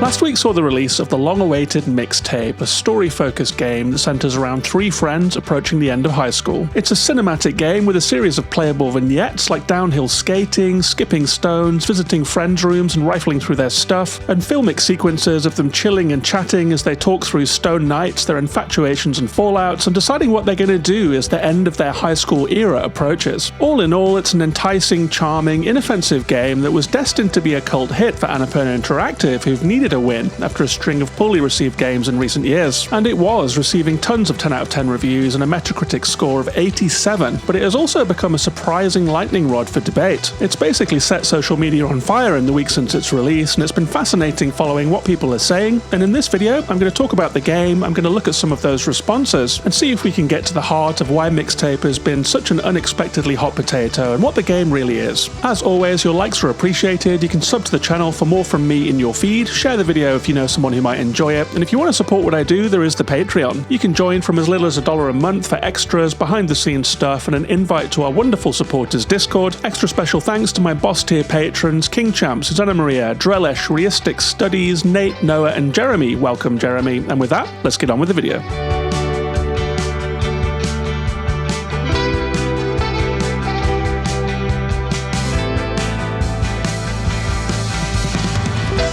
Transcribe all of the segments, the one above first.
Last week saw the release of the long-awaited Mixtape, a story-focused game that centers around three friends approaching the end of high school. It's a cinematic game with a series of playable vignettes like downhill skating, skipping stones, visiting friends' rooms and rifling through their stuff, and filmic sequences of them chilling and chatting as they talk through stone nights, their infatuations and fallouts, and deciding what they're going to do as the end of their high school era approaches. All in all, it's an enticing, charming, inoffensive game that was destined to be a cult hit for Annapurna Interactive, who've needed a win after a string of poorly received games in recent years. And it was, receiving tons of 10 out of 10 reviews and a Metacritic score of 87, but it has also become a surprising lightning rod for debate. It's basically set social media on fire in the week since its release, and it's been fascinating following what people are saying. And in this video, I'm going to talk about the game, I'm going to look at some of those responses, and see if we can get to the heart of why Mixtape has been such an unexpectedly hot potato and what the game really is. As always, your likes are appreciated. You can sub to the channel for more from me in your feed, share the video if you know someone who might enjoy it, and if you want to support what I do, there is the Patreon. You can join from as little as $1 a month for extras, behind the scenes stuff, and an invite to our wonderful supporters Discord. Extra special thanks to my boss tier patrons King Champ, Susanna Maria, Drellesh, Reistic Studies, Nate, Noah, and Jeremy. Welcome, Jeremy. And with that, let's get on with the video.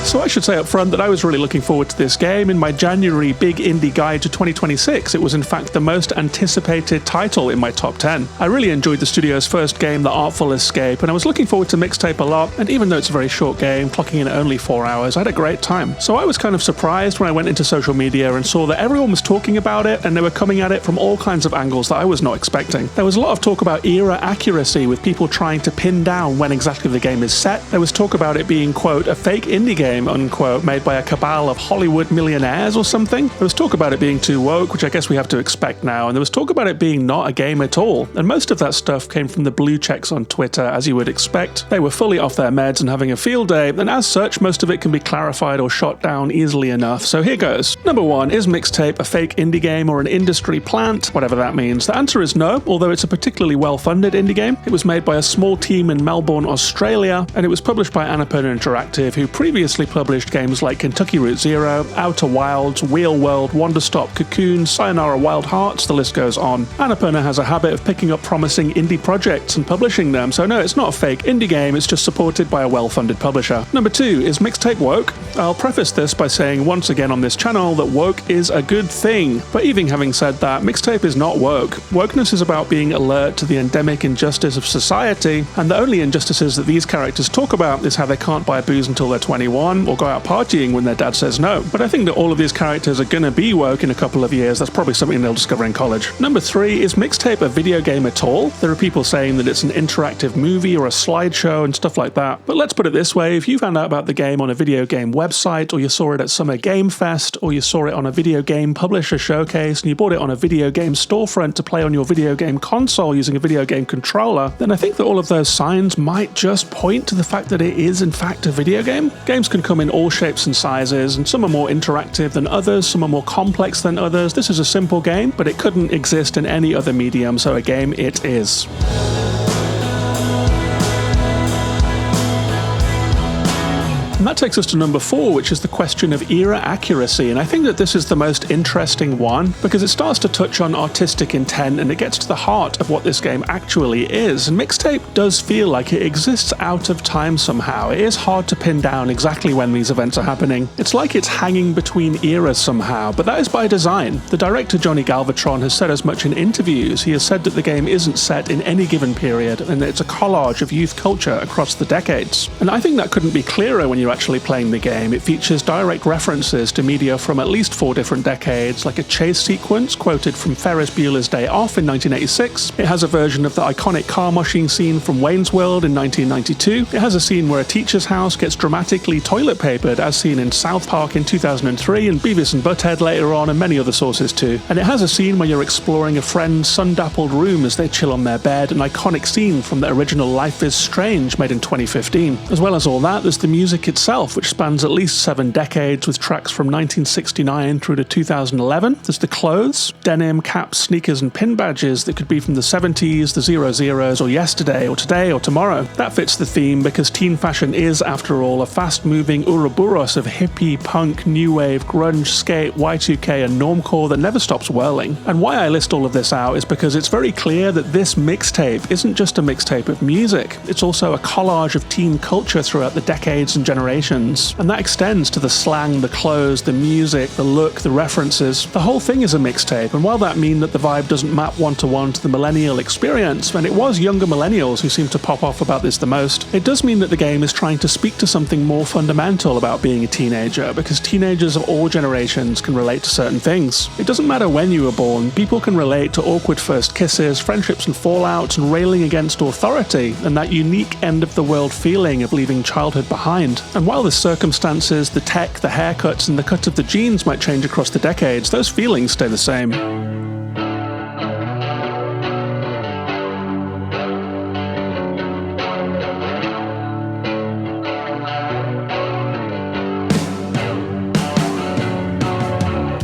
So I should say up front that I was really looking forward to this game. In my January Big Indie Guide to 2026, it was in fact the most anticipated title in my top 10. I really enjoyed the studio's first game, The Artful Escape, and I was looking forward to Mixtape a lot, and even though it's a very short game, clocking in at only 4 hours, I had a great time. So I was kind of surprised when I went into social media and saw that everyone was talking about it, and they were coming at it from all kinds of angles that I was not expecting. There was a lot of talk about era accuracy, with people trying to pin down when exactly the game is set. There was talk about it being, quote, a fake indie game, unquote, made by a cabal of Hollywood millionaires or something. There was talk about it being too woke, which I guess we have to expect now, and there was talk about it being not a game at all, and most of that stuff came from the blue checks on Twitter, as you would expect. They were fully off their meds and having a field day, and as such, most of it can be clarified or shot down easily enough, so here goes. Number 1, is Mixtape a fake indie game or an industry plant? Whatever that means. The answer is no, although it's a particularly well-funded indie game. It was made by a small team in Melbourne, Australia, and it was published by Annapurna Interactive, who previously published games like Kentucky Route Zero, Outer Wilds, Wheel World, Wonderstop, Cocoon, Sayonara Wild Hearts, the list goes on. Annapurna has a habit of picking up promising indie projects and publishing them, so no, it's not a fake indie game, it's just supported by a well-funded publisher. Number 2, is Mixtape woke? I'll preface this by saying once again on this channel that woke is a good thing, but even having said that, Mixtape is not woke. Wokeness is about being alert to the endemic injustice of society, and the only injustices that these characters talk about is how they can't buy booze until they're 21, or go out partying when their dad says no. But I think that all of these characters are gonna be woke in a couple of years. That's probably something they'll discover in college. Number 3, is Mixtape a video game at all? There are people saying that it's an interactive movie or a slideshow and stuff like that. But let's put it this way, if you found out about the game on a video game website, or you saw it at Summer Game Fest, or you saw it on a video game publisher showcase, and you bought it on a video game storefront to play on your video game console using a video game controller, then I think that all of those signs might just point to the fact that it is in fact a video game. Games can come in all shapes and sizes, and some are more interactive than others, some are more complex than others. This is a simple game, but it couldn't exist in any other medium, so a game it is. And that takes us to number 4, which is the question of era accuracy, and I think that this is the most interesting one because it starts to touch on artistic intent and it gets to the heart of what this game actually is, and Mixtape does feel like it exists out of time somehow. It is hard to pin down exactly when these events are happening. It's like it's hanging between eras somehow, but that is by design. The director Johnny Galvatron has said as much in interviews. He has said that the game isn't set in any given period and that it's a collage of youth culture across the decades. And I think that couldn't be clearer when you're actually playing the game. It features direct references to media from at least 4 different decades, like a chase sequence quoted from Ferris Bueller's Day Off in 1986. It has a version of the iconic car washing scene from Wayne's World in 1992. It has a scene where a teacher's house gets dramatically toilet papered, as seen in South Park in 2003 and Beavis and Butthead later on, and many other sources too. And it has a scene where you're exploring a friend's sun-dappled room as they chill on their bed, an iconic scene from the original Life is Strange made in 2015. As well as all that, there's the music itself itself, which spans at least 7 decades with tracks from 1969 through to 2011. There's the clothes, denim, caps, sneakers and pin badges that could be from the 70s, the 00s, or yesterday, or today, or tomorrow. That fits the theme because teen fashion is, after all, a fast-moving Ouroboros of hippie, punk, new wave, grunge, skate, Y2K and normcore that never stops whirling. And why I list all of this out is because it's very clear that this mixtape isn't just a mixtape of music, it's also a collage of teen culture throughout the decades and generations. And that extends to the slang, the clothes, the music, the look, the references. The whole thing is a mixtape, and while that means that the vibe doesn't map one-to-one to the millennial experience, and it was younger millennials who seem to pop off about this the most, it does mean that the game is trying to speak to something more fundamental about being a teenager, because teenagers of all generations can relate to certain things. It doesn't matter when you were born, people can relate to awkward first kisses, friendships and fallouts, and railing against authority, and that unique end-of-the-world feeling of leaving childhood behind. And while the circumstances, the tech, the haircuts, and the cut of the jeans might change across the decades, those feelings stay the same.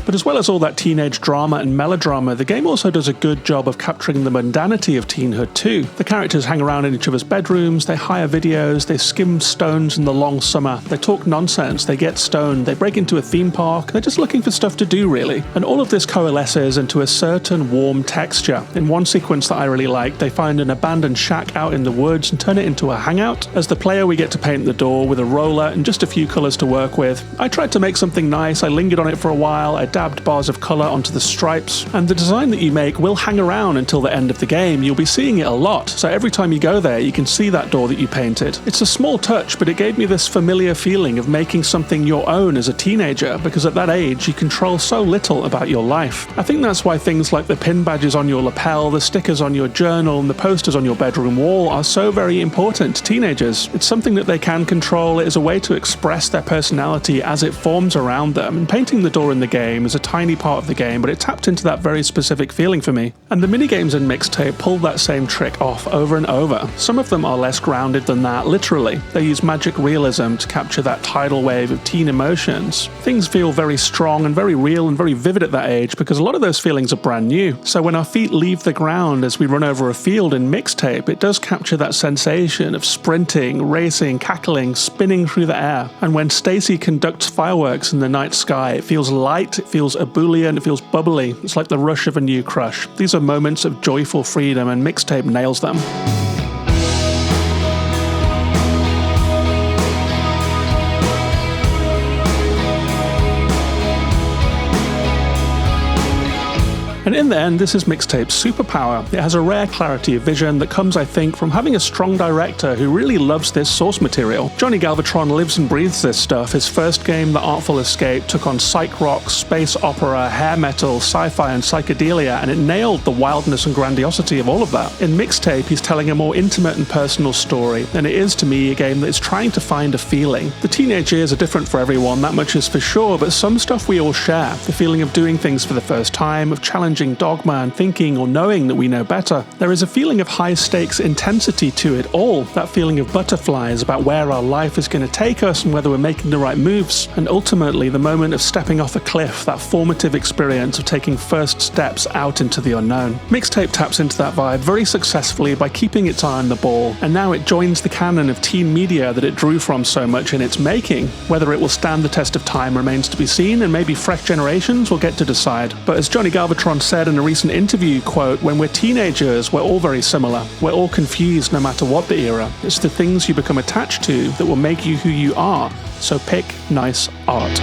But as well as all that teenage drama and melodrama, the game also does a good job of capturing the mundanity of teenhood too. The characters hang around in each other's bedrooms, they hire videos, they skim stones in the long summer, they talk nonsense, they get stoned, they break into a theme park, they're just looking for stuff to do really. And all of this coalesces into a certain warm texture. In one sequence that I really like, they find an abandoned shack out in the woods and turn it into a hangout. As the player, we get to paint the door with a roller and just a few colours to work with. I tried to make something nice, I lingered on it for a while, I dabbed bars of colour onto the stripes, and the design that you make will hang around until the end of the game. You'll be seeing it a lot, so every time you go there you can see that door that you painted. It's a small touch, but it gave me this familiar feeling of making something your own as a teenager, because at that age you control so little about your life. I think that's why things like the pin badges on your lapel, the stickers on your journal, and the posters on your bedroom wall are so very important to teenagers. It's something that they can control, it is a way to express their personality as it forms around them, and painting the door in the game is a tiny part of the game, but it tapped into that very specific feeling for me. And the minigames in Mixtape pull that same trick off over and over. Some of them are less grounded than that, literally. They use magic realism to capture that tidal wave of teen emotions. Things feel very strong and very real and very vivid at that age because a lot of those feelings are brand new. So when our feet leave the ground as we run over a field in Mixtape, it does capture that sensation of sprinting, racing, cackling, spinning through the air. And when Stacy conducts fireworks in the night sky, it feels light, it feels ebullient, it feels bubbly. It's like the rush of a new crush. These are moments of joyful freedom, and Mixtape nails them. And in the end, this is Mixtape's superpower. It has a rare clarity of vision that comes, I think, from having a strong director who really loves this source material. Johnny Galvatron lives and breathes this stuff. His first game, The Artful Escape, took on psych rock, space opera, hair metal, sci-fi and psychedelia, and it nailed the wildness and grandiosity of all of that. In Mixtape, he's telling a more intimate and personal story, and it is, to me, a game that is trying to find a feeling. The teenage years are different for everyone, that much is for sure, but some stuff we all share. The feeling of doing things for the first time, of challenging dogma and thinking or knowing that we know better. There is a feeling of high stakes intensity to it all, that feeling of butterflies about where our life is going to take us and whether we're making the right moves, and ultimately the moment of stepping off a cliff, that formative experience of taking first steps out into the unknown. Mixtape taps into that vibe very successfully by keeping its eye on the ball, and now it joins the canon of teen media that it drew from so much in its making. Whether it will stand the test of time remains to be seen, and maybe fresh generations will get to decide. But as Johnny Galvatron said in a recent interview, quote, "When we're teenagers, we're all very similar. We're all confused no matter what the era. It's the things you become attached to that will make you who you are. So pick nice art."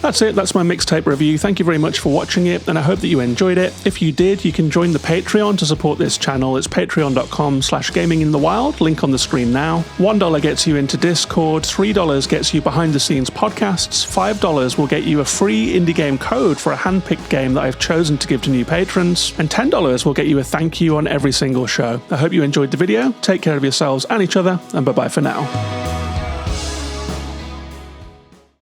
That's it, that's my Mixtape review. Thank you very much for watching it, and I hope that you enjoyed it. If you did, you can join the Patreon to support this channel. It's patreon.com/gaminginthewild, link on the screen now. $1 gets you into Discord, $3 gets you behind the scenes podcasts, $5 will get you a free indie game code for a hand-picked game that I've chosen to give to new patrons, and $10 will get you a thank you on every single show. I hope you enjoyed the video, take care of yourselves and each other, and bye-bye for now.